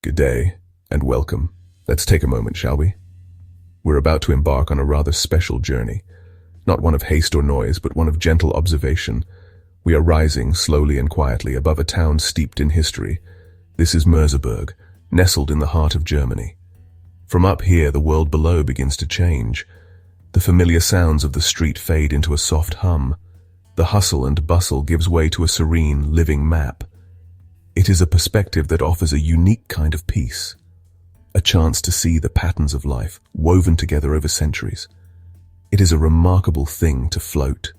Good day, and welcome. Let's take a moment, shall we? We're about to embark on a rather special journey. Not one of haste or noise, but one of gentle observation. We are rising slowly and quietly above a town steeped in history. This is Merseburg, nestled in the heart of Germany. From up here, the world below begins to change. The familiar sounds of the street fade into a soft hum. The hustle and bustle gives way to a serene, living map. It is a perspective that offers a unique kind of peace, a chance to see the patterns of life woven together over centuries. It is a remarkable thing to float,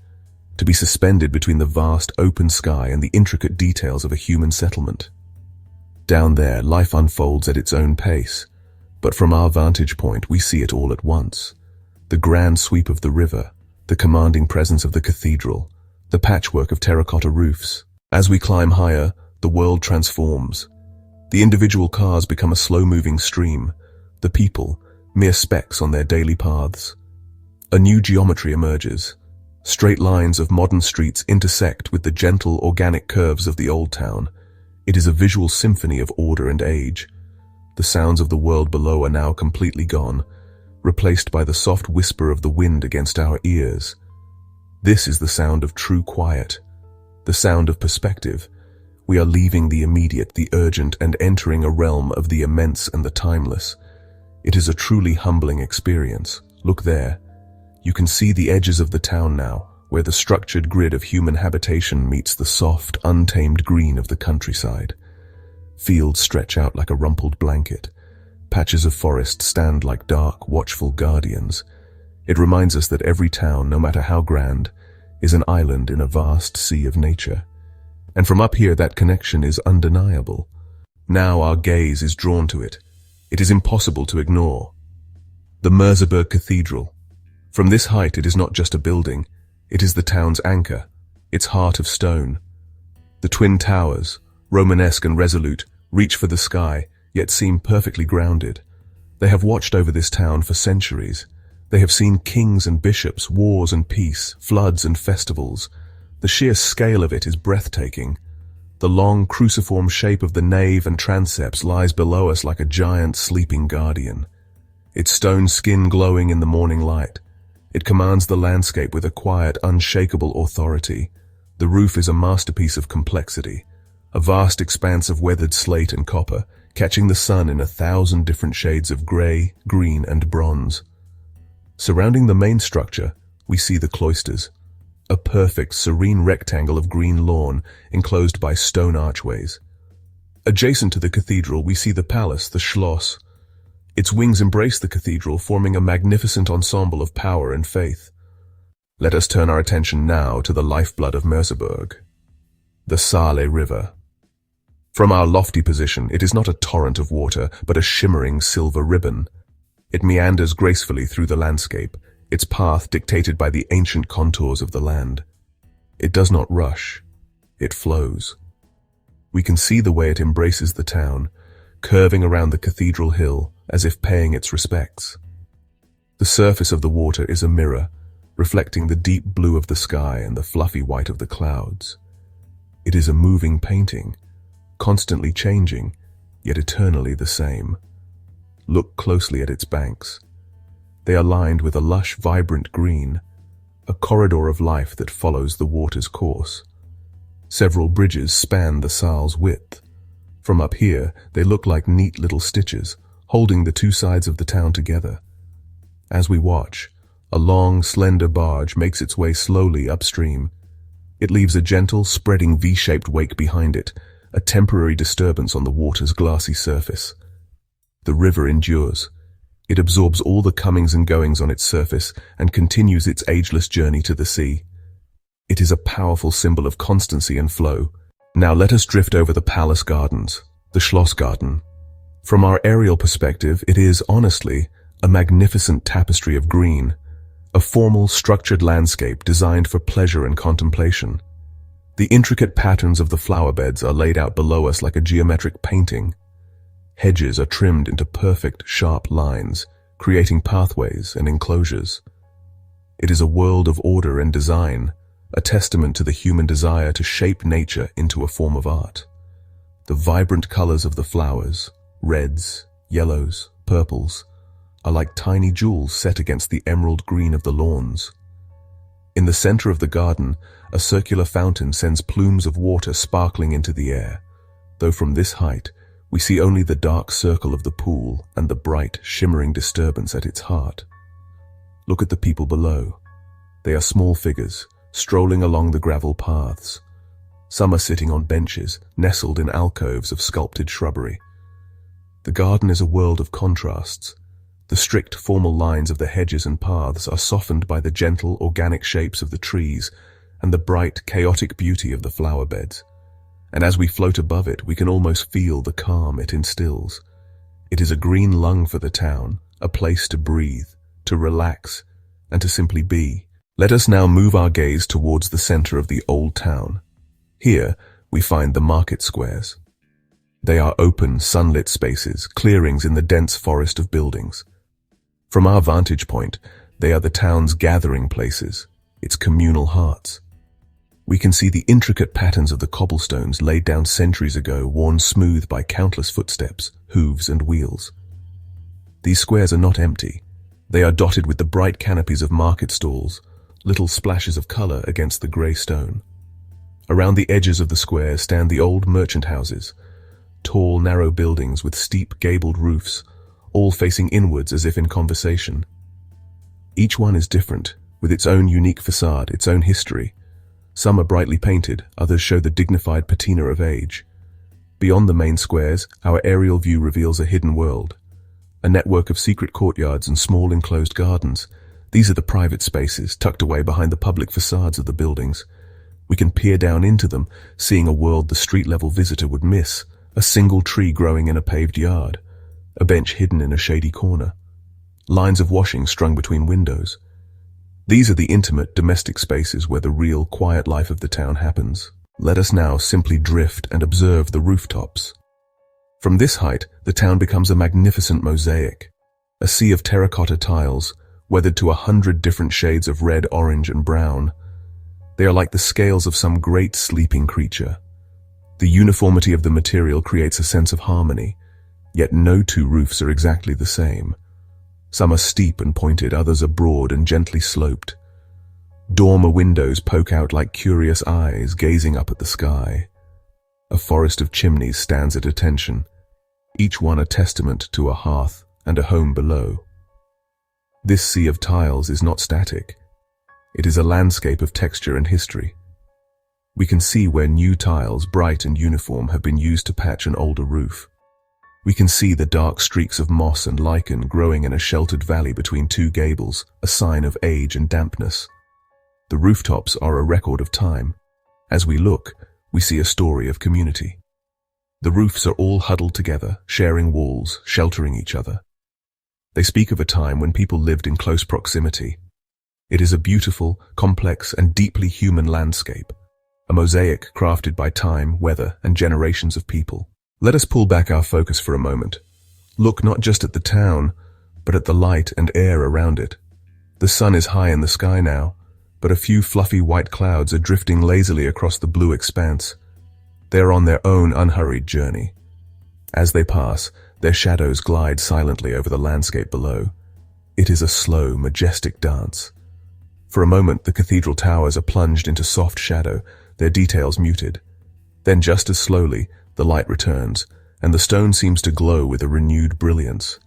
to be suspended between the vast open sky and the intricate details of a human settlement. Down there, life unfolds at its own pace, but from our vantage point, we see it all at once. The grand sweep of the river, the commanding presence of the cathedral, the patchwork of terracotta roofs. As we climb higher, the world transforms. The individual cars become a slow-moving stream, the people, mere specks on their daily paths. A new geometry emerges. Straight lines of modern streets intersect with the gentle, organic curves of the old town. It is a visual symphony of order and age. The sounds of the world below are now completely gone, replaced by the soft whisper of the wind against our ears. This is the sound of true quiet, the sound of perspective. We are leaving the immediate, the urgent, and entering a realm of the immense and the timeless. It is a truly humbling experience. Look there. You can see the edges of the town now, where the structured grid of human habitation meets the soft, untamed green of the countryside. Fields stretch out like a rumpled blanket. Patches of forest stand like dark, watchful guardians. It reminds us that every town, no matter how grand, is an island in a vast sea of nature. And from up here, that connection is undeniable. Now our gaze is drawn to it. It is impossible to ignore. The Merseburg Cathedral. From this height, it is not just a building. It is the town's anchor, its heart of stone. The twin towers, Romanesque and resolute, reach for the sky, yet seem perfectly grounded. They have watched over this town for centuries. They have seen kings and bishops, wars and peace, floods and festivals. The sheer scale of it is breathtaking. The long cruciform shape of the nave and transepts lies below us like a giant sleeping guardian. Its stone skin glowing in the morning light. It commands the landscape with a quiet, unshakable authority. The roof is a masterpiece of complexity, a vast expanse of weathered slate and copper, catching the sun in 1,000 different shades of grey, green, and bronze. Surrounding the main structure, we see the cloisters. A perfect, serene rectangle of green lawn enclosed by stone archways. Adjacent to the cathedral, we see the palace, the Schloss. Its wings embrace the cathedral, forming a magnificent ensemble of power and faith. Let us turn our attention now to the lifeblood of Merseburg, the Saale River. From our lofty position, it is not a torrent of water, but a shimmering silver ribbon. It meanders gracefully through the landscape, its path dictated by the ancient contours of the land. It does not rush, it flows. We can see the way it embraces the town, curving around the cathedral hill as if paying its respects. The surface of the water is a mirror, reflecting the deep blue of the sky and the fluffy white of the clouds. It is a moving painting, constantly changing, yet eternally the same. Look closely at its banks. They are lined with a lush, vibrant green, a corridor of life that follows the water's course. Several bridges span the Saale's width. From up here, they look like neat little stitches, holding the two sides of the town together. As we watch, a long, slender barge makes its way slowly upstream. It leaves a gentle, spreading V-shaped wake behind it, a temporary disturbance on the water's glassy surface. The river endures. It absorbs all the comings and goings on its surface and continues its ageless journey to the sea. It is a powerful symbol of constancy and flow. Now let us drift over the palace gardens, the Schloss Garden. From our aerial perspective, it is, honestly, a magnificent tapestry of green, a formal, structured landscape designed for pleasure and contemplation. The intricate patterns of the flower beds are laid out below us like a geometric painting. Hedges are trimmed into perfect, sharp lines, creating pathways and enclosures. It is a world of order and design, a testament to the human desire to shape nature into a form of art. The vibrant colors of the flowers, Reds, yellows, purples are like tiny jewels set against the emerald green of the lawns. In the center of the garden, a circular fountain sends plumes of water sparkling into the air, though from this height, we see only the dark circle of the pool and the bright, shimmering disturbance at its heart. Look at the people below. They are small figures, strolling along the gravel paths. Some are sitting on benches, nestled in alcoves of sculpted shrubbery. The garden is a world of contrasts. The strict, formal lines of the hedges and paths are softened by the gentle, organic shapes of the trees and the bright, chaotic beauty of the flower beds. And as we float above it, we can almost feel the calm it instills. It is a green lung for the town, a place to breathe, to relax, and to simply be. Let us now move our gaze towards the center of the old town. Here, we find the market squares. They are open, sunlit spaces, clearings in the dense forest of buildings. From our vantage point, they are the town's gathering places, its communal hearts. We can see the intricate patterns of the cobblestones laid down centuries ago, worn smooth by countless footsteps, hooves, and wheels. These squares are not empty. They are dotted with the bright canopies of market stalls, little splashes of color against the gray stone. Around the edges of the squares stand the old merchant houses, tall, narrow buildings with steep, gabled roofs, all facing inwards as if in conversation. Each one is different, with its own unique facade, its own history. Some are brightly painted, others show the dignified patina of age. Beyond the main squares, our aerial view reveals a hidden world. A network of secret courtyards and small enclosed gardens. These are the private spaces, tucked away behind the public facades of the buildings. We can peer down into them, seeing a world the street-level visitor would miss. A single tree growing in a paved yard. A bench hidden in a shady corner. Lines of washing strung between windows. These are the intimate, domestic spaces where the real, quiet life of the town happens. Let us now simply drift and observe the rooftops. From this height, the town becomes a magnificent mosaic. A sea of terracotta tiles, weathered to 100 different shades of red, orange, and brown. They are like the scales of some great sleeping creature. The uniformity of the material creates a sense of harmony, yet no two roofs are exactly the same. Some are steep and pointed, others are broad and gently sloped. Dormer windows poke out like curious eyes, gazing up at the sky. A forest of chimneys stands at attention, each one a testament to a hearth and a home below. This sea of tiles is not static. It is a landscape of texture and history. We can see where new tiles, bright and uniform, have been used to patch an older roof. We can see the dark streaks of moss and lichen growing in a sheltered valley between two gables, a sign of age and dampness. The rooftops are a record of time. As we look, we see a story of community. The roofs are all huddled together, sharing walls, sheltering each other. They speak of a time when people lived in close proximity. It is a beautiful, complex, and deeply human landscape, a mosaic crafted by time, weather, and generations of people. Let us pull back our focus for a moment. Look not just at the town, but at the light and air around it. The sun is high in the sky now, but a few fluffy white clouds are drifting lazily across the blue expanse. They are on their own unhurried journey. As they pass, their shadows glide silently over the landscape below. It is a slow, majestic dance. For a moment, the cathedral towers are plunged into soft shadow, their details muted. Then just as slowly, the light returns, and the stone seems to glow with a renewed brilliance.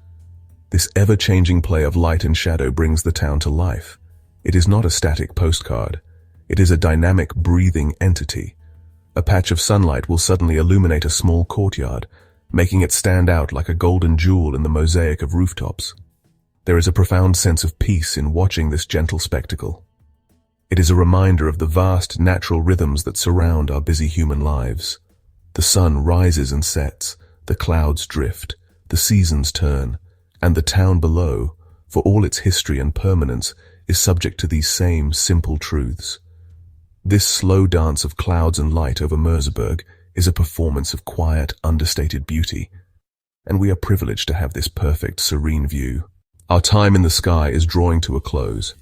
This ever-changing play of light and shadow brings the town to life. It is not a static postcard. It is a dynamic, breathing entity. A patch of sunlight will suddenly illuminate a small courtyard, making it stand out like a golden jewel in the mosaic of rooftops. There is a profound sense of peace in watching this gentle spectacle. It is a reminder of the vast natural rhythms that surround our busy human lives. The sun rises and sets, the clouds drift, the seasons turn, and the town below, for all its history and permanence, is subject to these same simple truths. This slow dance of clouds and light over Merseburg is a performance of quiet, understated beauty, and we are privileged to have this perfect, serene view. Our time in the sky is drawing to a close.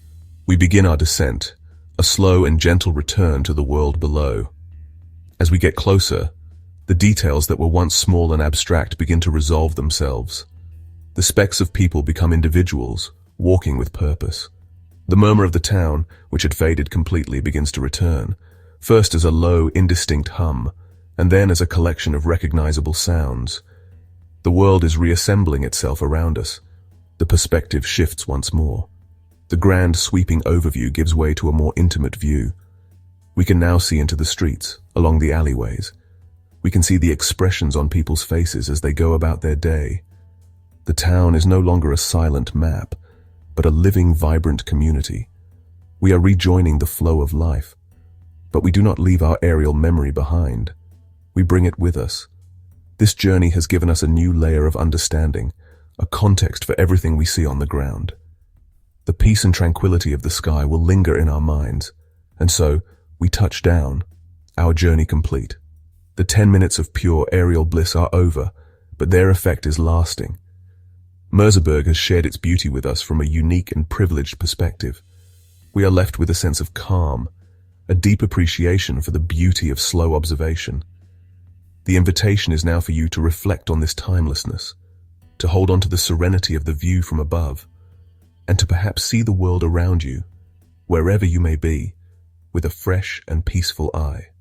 We begin our descent, a slow and gentle return to the world below. As we get closer, The details that were once small and abstract begin to resolve themselves. The specks of people become individuals, walking with purpose. The murmur of the town, which had faded completely, begins to return, first as a low, indistinct hum, and then as a collection of recognizable sounds. The world is reassembling itself around us. The perspective shifts once more. The grand, sweeping overview gives way to a more intimate view. We can now see into the streets, along the alleyways. We can see the expressions on people's faces as they go about their day. The town is no longer a silent map, but a living, vibrant community. We are rejoining the flow of life. But we do not leave our aerial memory behind. We bring it with us. This journey has given us a new layer of understanding, a context for everything we see on the ground. The peace and tranquility of the sky will linger in our minds, and so we touch down, our journey complete. The 10 minutes of pure aerial bliss are over, but their effect is lasting. Merseburg has shared its beauty with us from a unique and privileged perspective. We are left with a sense of calm, a deep appreciation for the beauty of slow observation. The invitation is now for you to reflect on this timelessness, to hold on to the serenity of the view from above, and to perhaps see the world around you, wherever you may be, with a fresh and peaceful eye.